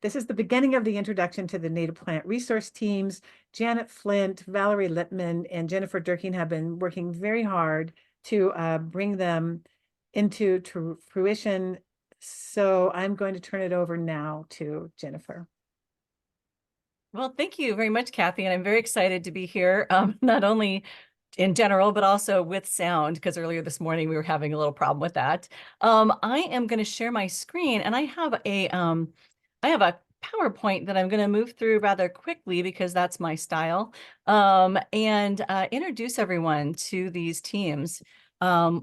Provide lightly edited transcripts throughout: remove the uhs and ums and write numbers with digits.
This is the beginning of the introduction to the native plant resource teams. Janet Flint, Valerie Lippman, and Jennifer Dirking have been working very hard to bring them into fruition. So I'm going to turn it over now to Jennifer. Well, thank you very much, Kathy. And I'm very excited to be here, not only in general, but also with sound, because earlier this morning we were having a little problem with that. I am going to share my screen, and I have a PowerPoint that I'm going to move through rather quickly because that's my style, and introduce everyone to these teams,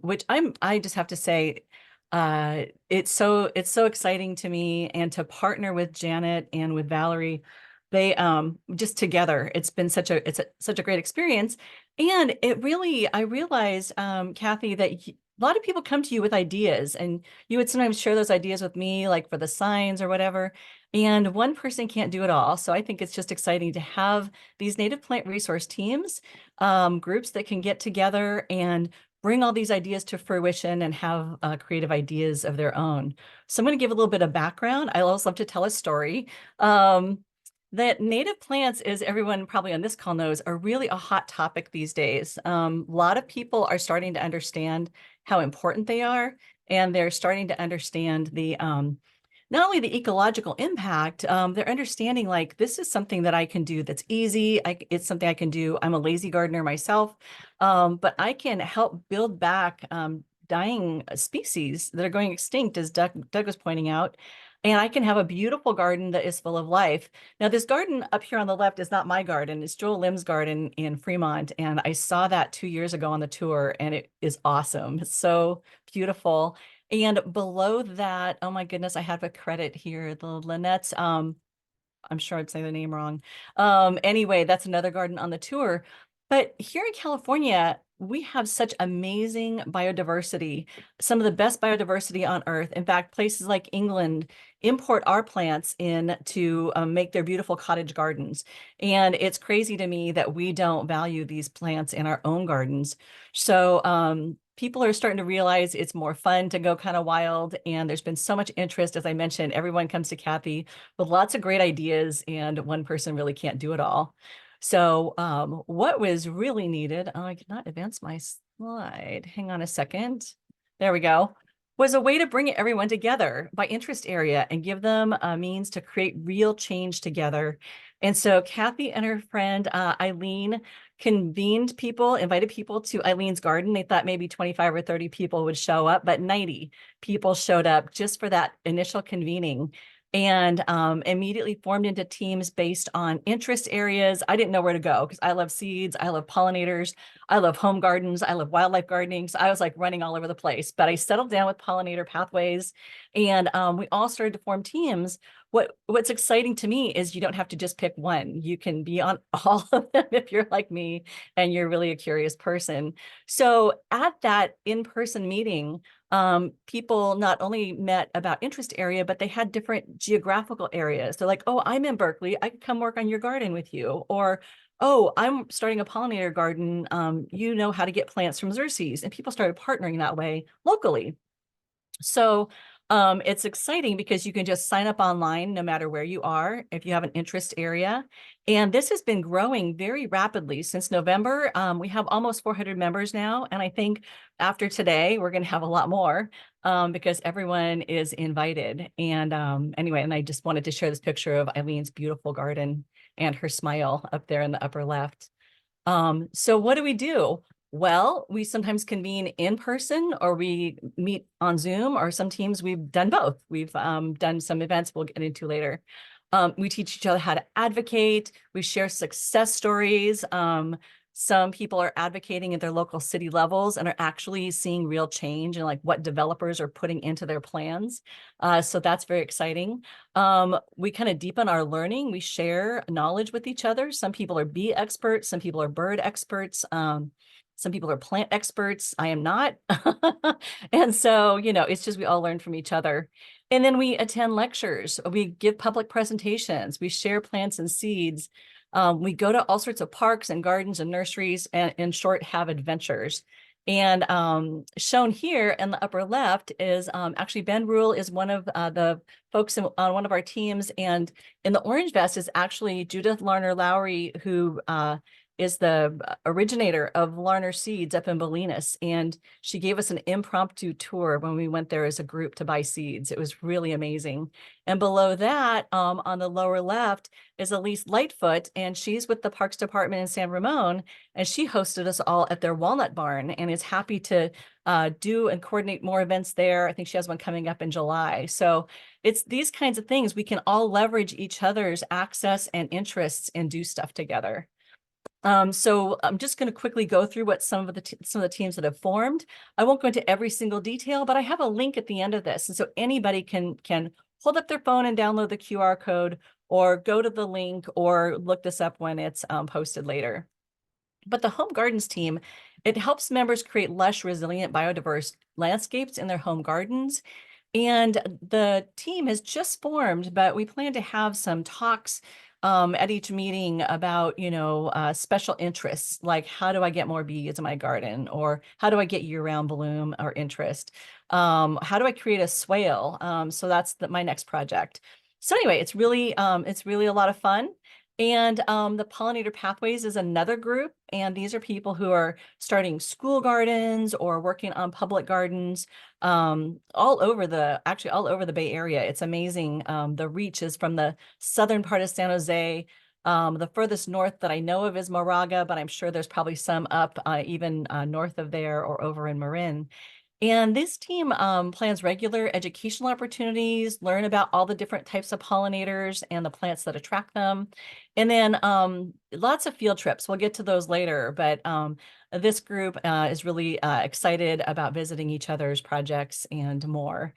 which I just have to say, it's so exciting to me, and to partner with Janet and with Valerie. They just together, it's been such a great experience. And it really, I realized, Kathy, that a lot of people come to you with ideas, and you would sometimes share those ideas with me, like for the signs or whatever. And one person can't do it all. So I think it's just exciting to have these native plant resource teams, groups that can get together and bring all these ideas to fruition and have creative ideas of their own. So I'm going to give a little bit of background. I also love to tell a story. That native plants, as everyone probably on this call knows, are really a hot topic these days. A lot of people are starting to understand how important they are, and they're starting to understand the not only the ecological impact, they're understanding like this is something that I can do that's easy. It's something I can do. I'm a lazy gardener myself, but I can help build back dying species that are going extinct, as Doug was pointing out. And I can have a beautiful garden that is full of life. Now, this garden up here on the left is not my garden. It's Joel Lim's garden in Fremont. And I saw that 2 years ago on the tour, and it is awesome. It's so beautiful. And below that, oh my goodness, I have a credit here, the Lynette's, I'm sure I'd say the name wrong. Anyway, that's another garden on the tour. But here in California, we have such amazing biodiversity, some of the best biodiversity on Earth. In fact, places like England import our plants in to make their beautiful cottage gardens. And it's crazy to me that we don't value these plants in our own gardens. So people are starting to realize it's more fun to go kind of wild. And there's been so much interest. As I mentioned, everyone comes to Kathy with lots of great ideas, and one person really can't do it all. So what was really needed, oh, I could not advance my slide. Hang on a second. There we go. Was a way to bring everyone together by interest area and give them a means to create real change together. And so Kathy and her friend Eileen convened people, invited people to Eileen's garden. They thought maybe 25 or 30 people would show up, but 90 people showed up just for that initial convening, and immediately formed into teams based on interest areas. I didn't know where to go because I love seeds, I love pollinators, I love home gardens, I love wildlife gardening. So I was like running all over the place, but I settled down with pollinator pathways, and we all started to form teams. What's exciting to me is you don't have to just pick one. You can be on all of them if you're like me and you're really a curious person. So at that in-person meeting, people not only met about interest area, but they had different geographical areas. They're like, oh, I'm in Berkeley, I could come work on your garden with you. Or, oh, I'm starting a pollinator garden. You know how to get plants from Xerces. And people started partnering that way locally. So it's exciting because you can just sign up online no matter where you are if you have an interest area. And this has been growing very rapidly since November. We have almost 400 members now. And I think after today, we're going to have a lot more because everyone is invited. And anyway, and I just wanted to share this picture of Eileen's beautiful garden and her smile up there in the upper left. So what do we do? Well, we sometimes convene in person or we meet on Zoom, or some teams we've done both. We've done some events we'll get into later. We teach each other how to advocate. We share success stories. Some people are advocating at their local city levels and are actually seeing real change in like what developers are putting into their plans. So that's very exciting. We kind of deepen our learning. We share knowledge with each other. Some people are bee experts. Some people are bird experts. Some people are plant experts. I am not. And so, you know, it's just we all learn from each other. And then we attend lectures. We give public presentations. We share plants and seeds. We go to all sorts of parks and gardens and nurseries, and in short, have adventures. And shown here in the upper left is actually Ben Rule is one of the folks on one of our teams. And in the orange vest is actually Judith Larner Lowry, who is the originator of Larner Seeds up in Bolinas. And she gave us an impromptu tour when we went there as a group to buy seeds. It was really amazing. And below that, on the lower left, is Elise Lightfoot, and she's with the Parks Department in San Ramon, and she hosted us all at their Walnut Barn and is happy to do and coordinate more events there. I think she has one coming up in July. So it's these kinds of things. We can all leverage each other's access and interests and do stuff together. So I'm just going to quickly go through what some of the teams that have formed. I won't go into every single detail, but I have a link at the end of this, and so anybody can hold up their phone and download the QR code, or go to the link, or look this up when it's posted later. But the Home Gardens team, it helps members create lush, resilient, biodiverse landscapes in their home gardens. And the team has just formed, but we plan to have some talks at each meeting about, special interests, like how do I get more bees in my garden, or how do I get year-round bloom or interest? How do I create a swale? So that's my next project. So anyway, it's really a lot of fun. And the Pollinator Pathways is another group, and these are people who are starting school gardens or working on public gardens all over the Bay Area. It's amazing. The reach is from the southern part of San Jose. The furthest north that I know of is Moraga, but I'm sure there's probably some up even north of there or over in Marin. And this team plans regular educational opportunities, learn about all the different types of pollinators and the plants that attract them. And then lots of field trips. We'll get to those later, but this group is really excited about visiting each other's projects and more.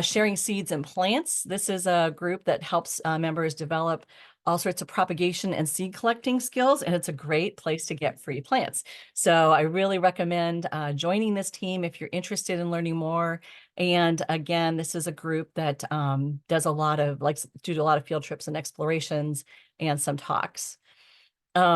Sharing seeds and plants. This is a group that helps members develop all sorts of propagation and seed collecting skills, and it's a great place to get free plants. So I really recommend joining this team if you're interested in learning more. And again, this is a group that does a lot of field trips and explorations and some talks.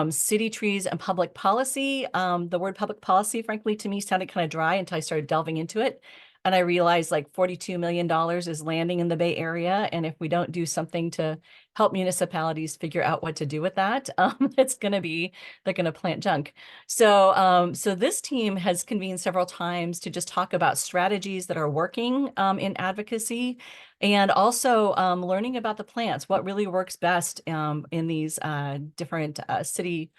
City trees and public policy. The word public policy, frankly, to me sounded kind of dry until I started delving into it. And I realized like $42 million is landing in the Bay Area. And if we don't do something to help municipalities figure out what to do with that, they're going to plant junk. So this team has convened several times to just talk about strategies that are working in advocacy, and also learning about the plants, what really works best in these different city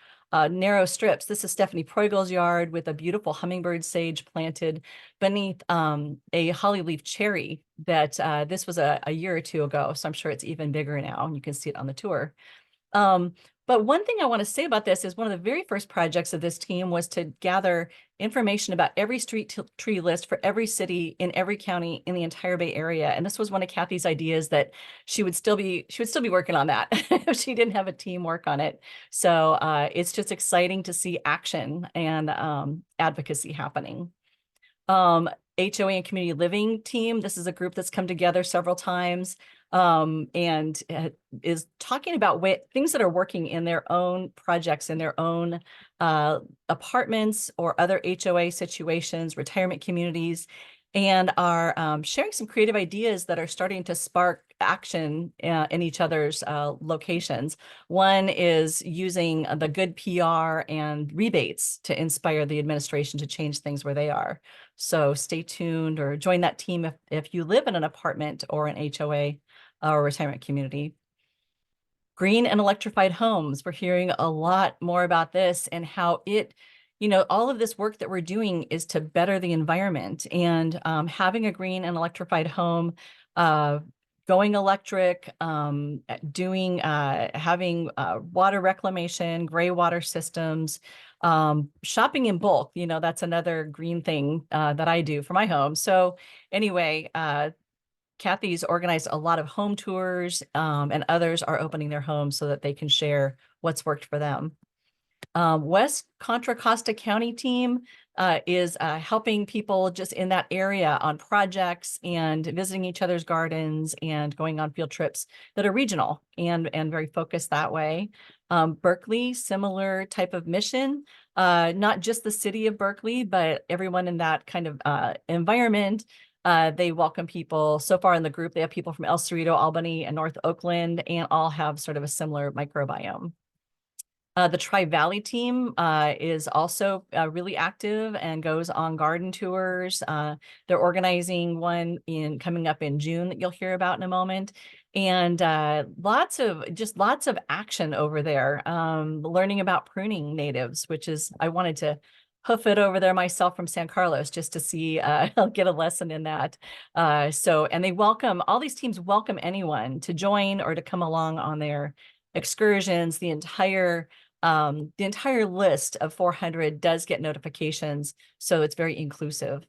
narrow strips. This is Stephanie Preugel's yard with a beautiful hummingbird sage planted beneath a holly leaf cherry that this was a year or two ago. So I'm sure it's even bigger now, and you can see it on the tour. But one thing I want to say about this is one of the very first projects of this team was to gather information about every street tree list for every city in every county in the entire Bay Area. And this was one of Kathy's ideas, that she would still be working on that if she didn't have a team work on it. So it's just exciting to see action and advocacy happening. HOA and community living team. This is a group that's come together several times and is talking about things that are working in their own projects, in their own apartments or other HOA situations, retirement communities, and are sharing some creative ideas that are starting to spark action in each other's locations. One is using the good PR and rebates to inspire the administration to change things where they are. So stay tuned or join that team if you live in an apartment or an HOA or retirement community. Green and electrified homes. We're hearing a lot more about this and how all of this work that we're doing is to better the environment, and having a green and electrified home, going electric, having water reclamation, gray water systems, shopping in bulk. That's another green thing that I do for my home. So anyway, Kathy's organized a lot of home tours, and others are opening their homes so that they can share what's worked for them. West Contra Costa County team. is helping people just in that area on projects and visiting each other's gardens and going on field trips that are regional and very focused that way. Berkeley, similar type of mission, not just the city of Berkeley, but everyone in that kind of environment. They welcome people. So far in the group, they have people from El Cerrito, Albany, and North Oakland, and all have sort of a similar microbiome. The Tri-Valley team is also really active and goes on garden tours. They're organizing one coming up in June that you'll hear about in a moment. And lots of action over there, learning about pruning natives, which is, I wanted to hoof it over there myself from San Carlos just to see, I'll get a lesson in that. And all these teams welcome anyone to join or to come along on their excursions. The entire list of 400 does get notifications, so it's very inclusive.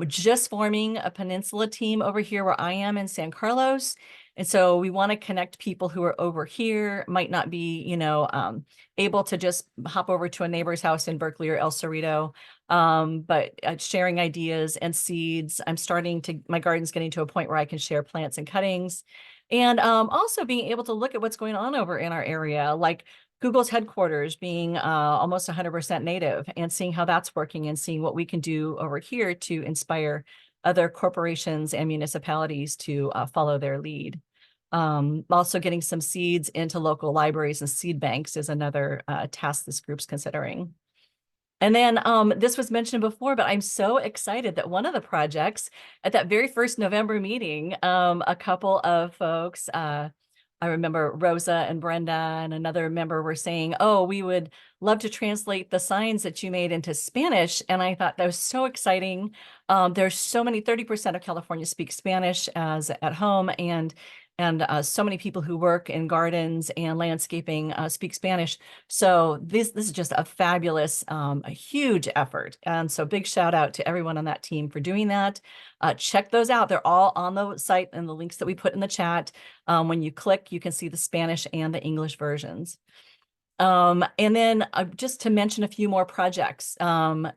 Just forming a peninsula team over here where I am in San Carlos. And so we want to connect people who are over here, might not be, able to just hop over to a neighbor's house in Berkeley or El Cerrito, but sharing ideas and seeds. My garden's getting to a point where I can share plants and cuttings. And also being able to look at what's going on over in our area, like Google's headquarters being almost 100% native, and seeing how that's working and seeing what we can do over here to inspire other corporations and municipalities to follow their lead. Also getting some seeds into local libraries and seed banks is another task this group's considering. And then this was mentioned before, but I'm so excited that one of the projects at that very first November meeting, a couple of folks, I remember Rosa and Brenda and another member were saying, oh, we would love to translate the signs that you made into Spanish. And I thought that was so exciting. There's so many, 30% of California speak Spanish as at home, and so many people who work in gardens and landscaping speak Spanish. So this is just a fabulous, a huge effort. And so big shout out to everyone on that team for doing that. Check those out. They're all on the site and the links that we put in the chat. When you click, you can see the Spanish and the English versions. And then just to mention a few more projects,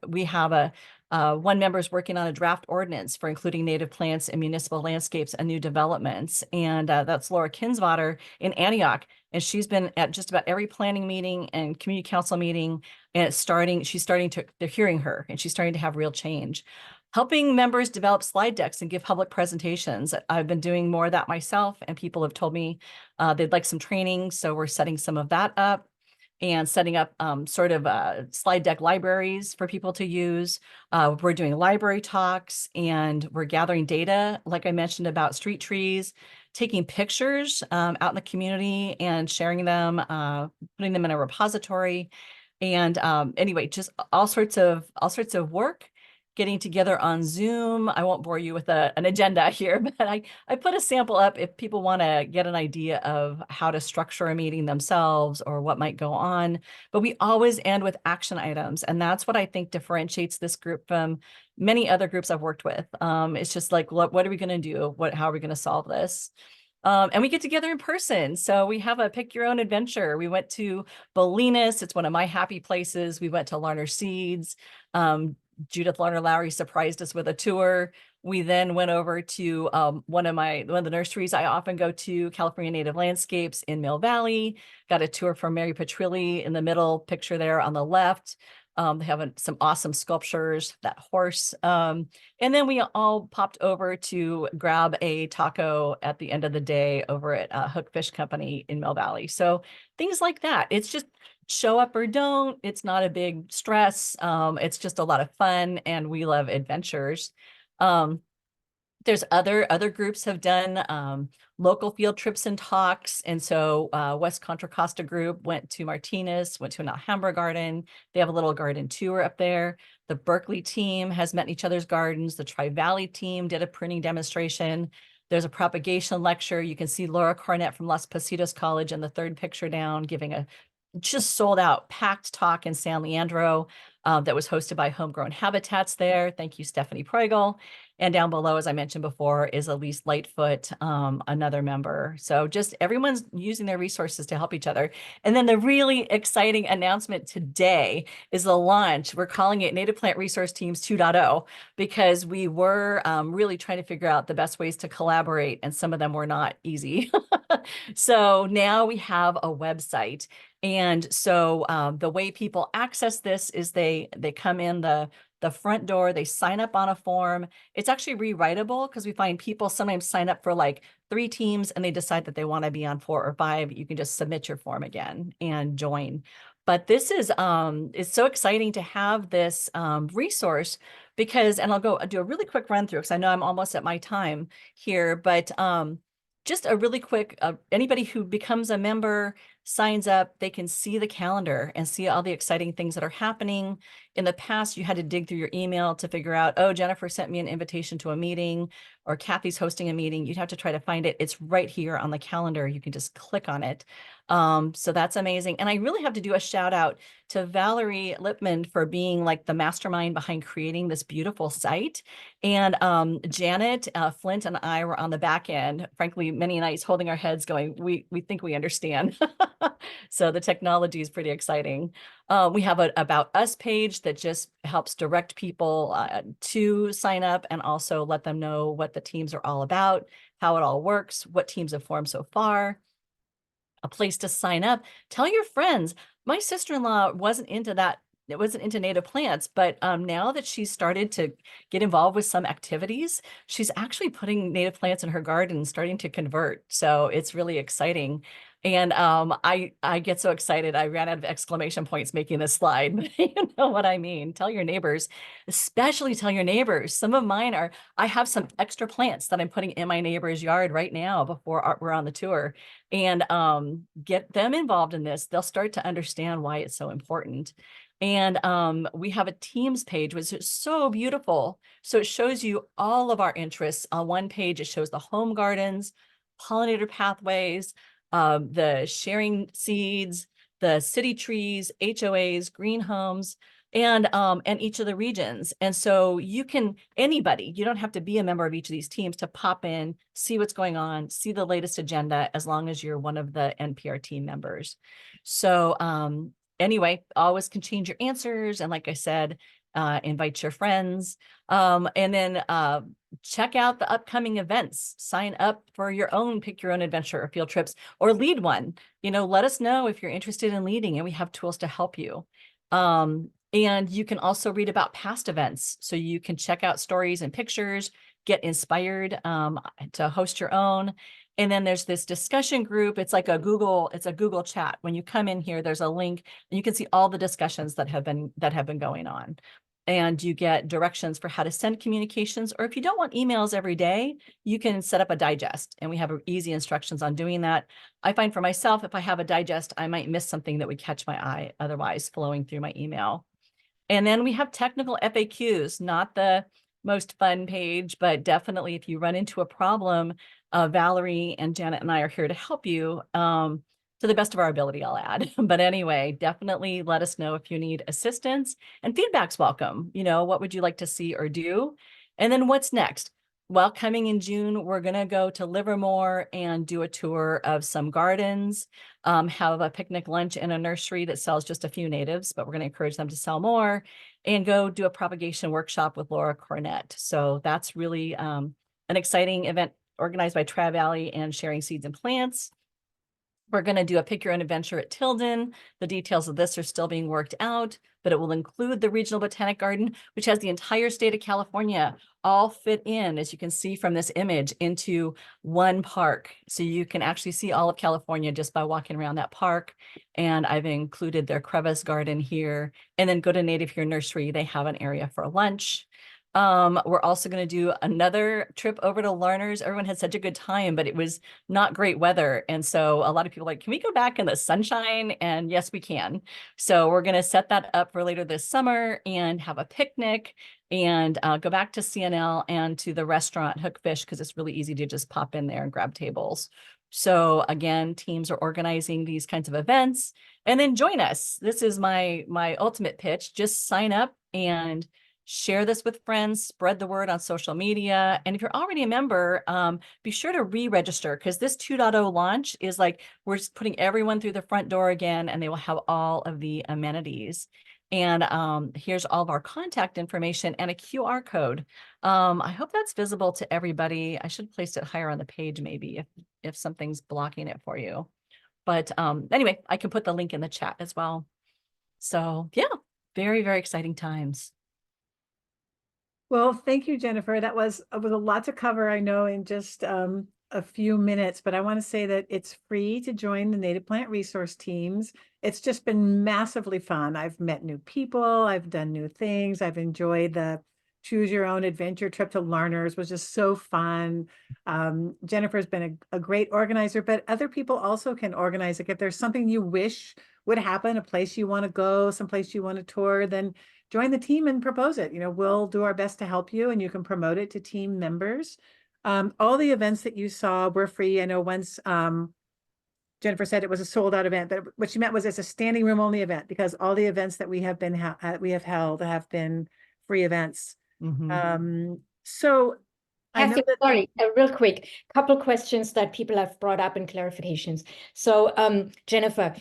we have one member is working on a draft ordinance for including native plants in municipal landscapes and new developments. And that's Laura Kinsvater in Antioch. And she's been at just about every planning meeting and community council meeting. And they're hearing her, and she's starting to have real change. Helping members develop slide decks and give public presentations. I've been doing more of that myself, and people have told me they'd like some training. So we're setting some of that up and setting up slide deck libraries for people to use. We're doing library talks, and we're gathering data, like I mentioned, about street trees, taking pictures out in the community and sharing them, putting them in a repository. And anyway, just all sorts of work, getting together on Zoom. I won't bore you with an agenda here, but I put a sample up if people want to get an idea of how to structure a meeting themselves or what might go on. But we always end with action items. And that's what I think differentiates this group from many other groups I've worked with. It's just like, what are we going to do? How are we going to solve this? And we get together in person. So we have a pick your own adventure. We went to Bolinas. It's one of my happy places. We went to Larner Seeds. Judith Larner Lowry surprised us with a tour. We then went over to one of the nurseries I often go to, California Native Landscapes in Mill Valley. Got a tour from Mary Petrilli in the middle picture there on the left. They have some awesome sculptures, that horse. And then we all popped over to grab a taco at the end of the day over at Hook Fish Company in Mill Valley. So things like that. It's just show up or don't. It's not a big stress. It's just a lot of fun, and we love adventures. There's other groups have done local field trips and talks. And so West Contra Costa group went to Martinez, went to an Alhambra garden. They have a little garden tour up there. The Berkeley team has met in each other's gardens. The Tri-Valley team did a pruning demonstration. There's a propagation lecture. You can see Laura Cornett from Los Positos College in the third picture down, giving a just sold out, packed talk in San Leandro that was hosted by Homegrown Habitats there. Thank you, Stephanie Preugel. And down below, as I mentioned before, is Elise Lightfoot, another member. So just everyone's using their resources to help each other. And then the really exciting announcement today is the launch. We're calling it Native Plant Resource Teams 2.0 because we were really trying to figure out the best ways to collaborate, and some of them were not easy. So now we have a website. And so the way people access this is they come in the front door, they sign up on a form. It's actually rewritable because we find people sometimes sign up for like 3 teams and they decide that they want to be on 4 or 5. You can just submit your form again and join. But this is it's so exciting to have this resource because, and I'll go do a really quick run through because I know I'm almost at my time here, but just a really quick, anybody who becomes a member, signs up, they can see the calendar and see all the exciting things that are happening. In the past, you had to dig through your email to figure out, oh, Jennifer sent me an invitation to a meeting, or Kathy's hosting a meeting. You'd have to try to find it. It's right here on the calendar. You can just click on it. So that's amazing. And I really have to do a shout out to Valerie Lipman for being like the mastermind behind creating this beautiful site. And Janet Flint and I were on the back end, frankly, many nights holding our heads going, we think we understand. So the technology is pretty exciting. We have an About Us page that just helps direct people to sign up and also let them know what the teams are all about, how it all works, what teams have formed so far. A place to sign up. Tell your friends. My sister-in-law wasn't into that. It wasn't into native plants, but now that she's started to get involved with some activities, she's actually putting native plants in her garden, starting to convert. So it's really exciting. And I get so excited. I ran out of exclamation points making this slide, but you know what I mean. Tell your neighbors, especially tell your neighbors. Some of mine are, I have some extra plants that I'm putting in my neighbor's yard right now before we're on the tour, and get them involved in this. They'll start to understand why it's so important. And we have a Teams page, which is so beautiful. So it shows you all of our interests. On one page, it shows the home gardens, pollinator pathways, the sharing seeds, the city trees, HOAs, green homes, and each of the regions. And so you can, anybody, you don't have to be a member of each of these teams to pop in, see what's going on, see the latest agenda, as long as you're one of the NPR team members. So anyway, always can change your answers. And like I said, invite your friends, and then check out the upcoming events. Sign up for your own, pick your own adventure or field trips, or lead one. You know, let us know if you're interested in leading, and we have tools to help you. And you can also read about past events. So you can check out stories and pictures, get inspired to host your own. And then there's this discussion group. It's like it's a Google chat. When you come in here, there's a link and you can see all the discussions that have been going on. And you get directions for how to send communications, or if you don't want emails every day, you can set up a digest, and we have easy instructions on doing that. I find for myself, if I have a digest, I might miss something that would catch my eye otherwise flowing through my email. And then we have technical FAQs, not the most fun page, but definitely if you run into a problem, Valerie and Janet and I are here to help you. To the best of our ability, I'll add. But anyway, definitely let us know if you need assistance, and feedback's welcome. You know, what would you like to see or do? And then what's next? Well, coming in June, we're going to go to Livermore and do a tour of some gardens, have a picnic lunch in a nursery that sells just a few natives, but we're going to encourage them to sell more, and go do a propagation workshop with Laura Cornett. So that's really an exciting event organized by Trav Valley and Sharing Seeds and Plants. We're going to do a pick your own adventure at Tilden. The details of this are still being worked out, but it will include the Regional Botanic Garden, which has the entire state of California all fit in, as you can see from this image, into one park. So you can actually see all of California just by walking around that park. And I've included their crevice garden here. And then go to Native Here Nursery. They have an area for lunch. We're also going to do another trip over to Larners. Everyone had such a good time, but it was not great weather. And so a lot of people are like, can we go back in the sunshine? And yes, we can. So we're going to set that up for later this summer and have a picnic and go back to CNL and to the restaurant Hookfish, because it's really easy to just pop in there and grab tables. So again, teams are organizing these kinds of events, and then join us. This is my ultimate pitch. Just sign up and share this with friends, spread the word on social media. And if you're already a member, be sure to re-register, because this 2.0 launch is like, we're just putting everyone through the front door again, and they will have all of the amenities. And here's all of our contact information and a QR code. I hope that's visible to everybody. I should place it higher on the page, maybe, if something's blocking it for you. But anyway, I can put the link in the chat as well. So yeah, very, very exciting times. Well, thank you, Jennifer. That was a lot to cover, I know, in just a few minutes, but I want to say that it's free to join the native plant resource teams. It's just been massively fun. I've met new people, I've done new things, I've enjoyed the choose your own adventure trip to Larners, was just so fun. Jennifer's been a great organizer, but other people also can organize. Like if there's something you wish would happen, a place you want to go, someplace you want to tour, then join the team and propose it. We'll do our best to help you, and you can promote it to team members. All the events that you saw were free. I know once Jennifer said it was a sold out event, but what she meant was it's a standing room only event, because all the events that we have held have been free events. So I know Kathy, that sorry, real quick, couple questions that people have brought up and clarifications. So, Jennifer,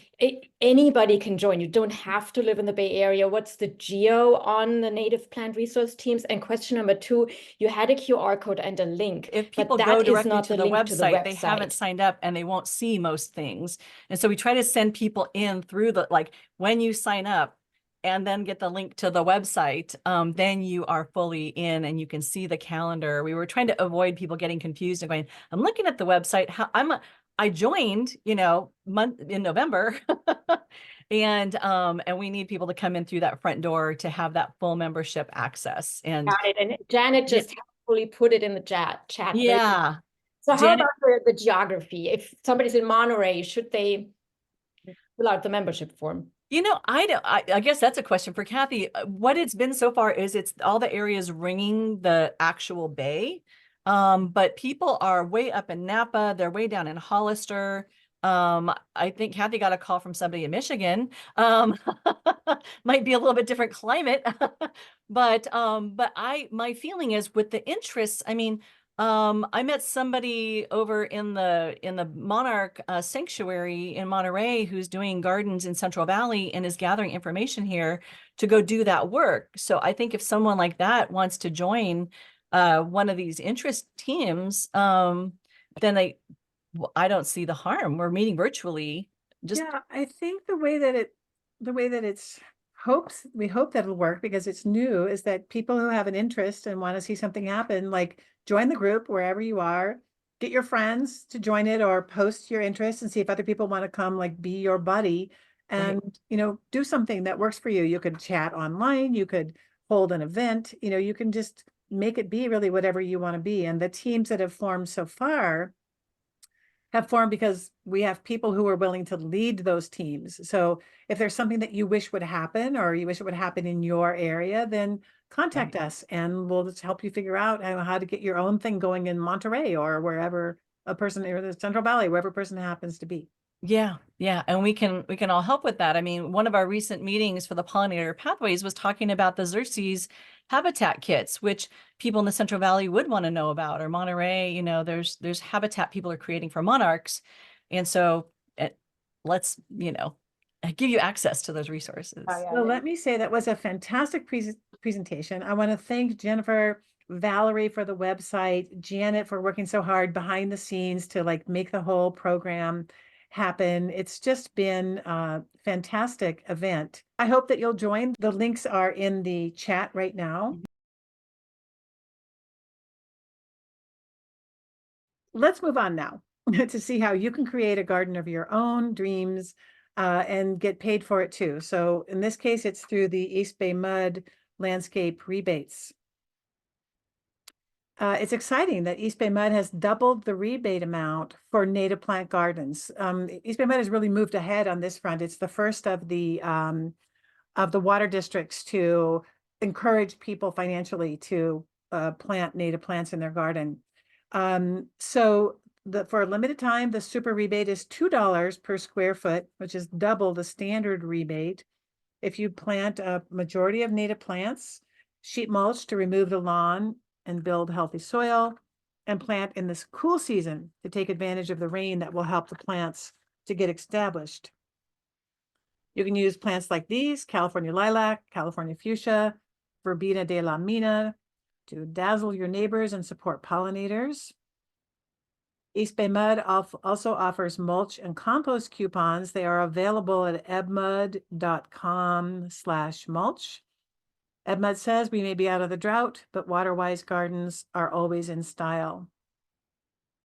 anybody can join. You don't have to live in the Bay Area. What's the geo on the native plant resource teams? And question number 2, you had a QR code and a link. If people but go that is directly not to the link to the website, they haven't signed up and they won't see most things. And so we try to send people in through the, like, when you sign up and then get the link to the website, then you are fully in and you can see the calendar. We were trying to avoid people getting confused and going, I'm looking at the website. I joined, in November and we need people to come in through that front door to have that full membership access. And Got it. And Janet just helpfully put it in the chat. Yeah. So how about the geography? If somebody's in Monterey, should they fill out the membership form? I guess that's a question for Kathy. What it's been so far is it's all the areas ringing the actual bay. But people are way up in Napa. They're way down in Hollister. I think Kathy got a call from somebody in Michigan. Might be a little bit different climate. But my feeling is with the interests, I mean, I met somebody over in the Monarch Sanctuary in Monterey who's doing gardens in Central Valley and is gathering information here to go do that work. So I think if someone like that wants to join one of these interest teams, then I don't see the harm. We're meeting virtually. Yeah, I think the way that we hope that'll work, because it's new, is that people who have an interest and want to see something happen, like, join the group wherever you are, get your friends to join it, or post your interest and see if other people want to come, like, be your buddy and, do something that works for you. You could chat online, you could hold an event, you can just make it be really whatever you want to be. And the teams that have formed so far have formed because we have people who are willing to lead those teams. So if there's something that you wish would happen, or you wish it would happen in your area, then contact us and we'll just help you figure out how to get your own thing going in Monterey or wherever a person, or the Central Valley, wherever a person happens to be. Yeah. And we can all help with that. I mean, one of our recent meetings for the pollinator pathways was talking about the Xerces habitat kits, which people in the Central Valley would want to know about, or Monterey, there's habitat people are creating for monarchs. And so let's, give you access to those resources. Well, let me say that was a fantastic presentation. I want to thank Jennifer, Valerie for the website, Janet for working so hard behind the scenes to make the whole program happen. It's just been a fantastic event. I hope that you'll join. The links are in the chat right now. Let's move on now to see how you can create a garden of your own dreams and get paid for it too. So in this case, it's through the East Bay MUD landscape rebates. it's exciting that East Bay Mud has doubled the rebate amount for native plant gardens. East Bay Mud has really moved ahead on this front. It's the first of the water districts to encourage people financially to plant native plants in their garden. So for a limited time, the super rebate is $2 per square foot, which is double the standard rebate. If you plant a majority of native plants, sheet mulch to remove the lawn and build healthy soil, and plant in this cool season to take advantage of the rain that will help the plants to get established. You can use plants like these, California lilac, California fuchsia, Verbena de la Mina, to dazzle your neighbors and support pollinators. East Bay Mud also offers mulch and compost coupons. They are available at ebmud.com/mulch. EBMUD says we may be out of the drought, but water-wise gardens are always in style.